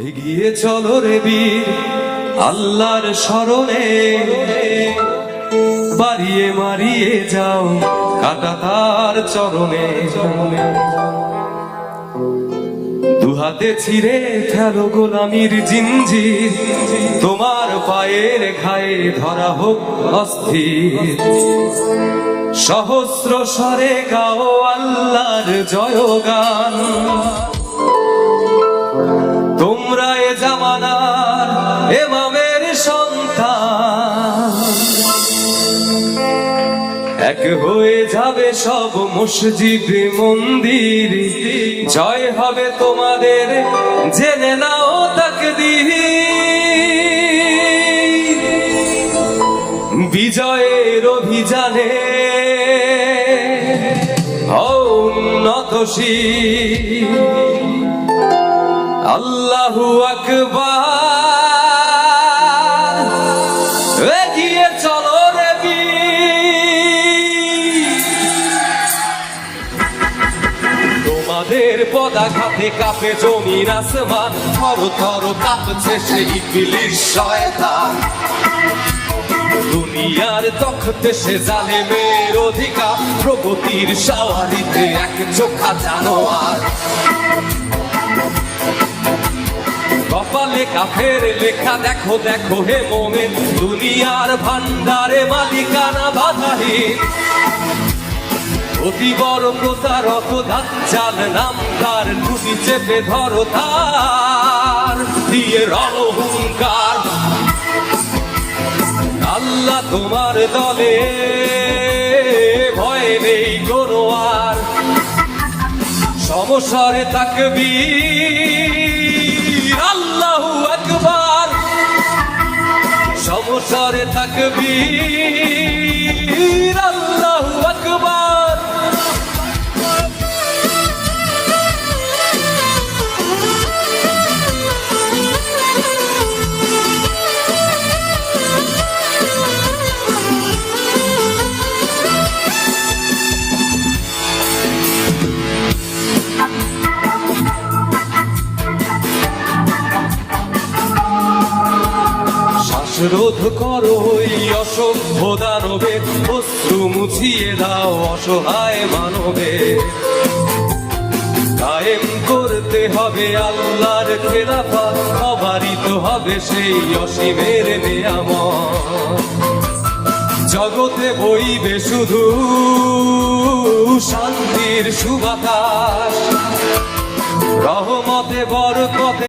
এগিয়ে চলো রে বীর আল্লাহর শরণে, বাড়িয়ে মারিয়ে যাও কাটা তার চরণে। দুহাতে ছিঁড়ে ফেলো গোলামির জিঞ্জির, তোমার পায়ের ঘায়ে ধরা হোক অস্থির। সহস্র স্বরে গাও আল্লাহর জয়গান, তোমরা এ জামানার ইমামের সন্তান। এক হয়ে যাবে সব মসজিদ মন্দির, জয় হবে তোমাদের জেনে নাও তাকদীর। বিজয়ের অভিযানে হও উন্নতশীল, আল্লাহু আকবার। এগিয়ে চলো রে বীর, তোমাদের পদাঘাতে কাঁপে জমির আসমান, থর থর কাঁপছে সেই ইবলিস শয়তান। দুনিয়ার তখতে সে জালেমের অধিকার, প্রগতির সওয়ারিতে এক চোখা জানোয়ার। কপালে কাফের লেখা দেখো দেখো হে মোমেন, দুনিয়ার ভান্ডারে মালিকানা বাধাহীন। অতি বড় প্রতারক দাজ্জাল নাম তার, টুটি চেপে ধরো তার, দিয়ে রণহুঙ্কার। আল্লাহ তোমার দলে, ভয় নেই কোনো আর। সমস্যারে তাকবীর, আল্লাহু আকবার। সমস্যারে তাকবীর, আল্লাহু আকবার। রোধ করো ওই অসভ্য দানবের, অশ্রু মুছিয়ে দাও অসহায় মানবের। কায়েম করতে হবে আল্লাহর খেলাফত, অবারিত হবে সেই অসীমের নিয়ামত। জগতে বইবে শুধু শান্তির সুবাতাস, রহমতে বরকতে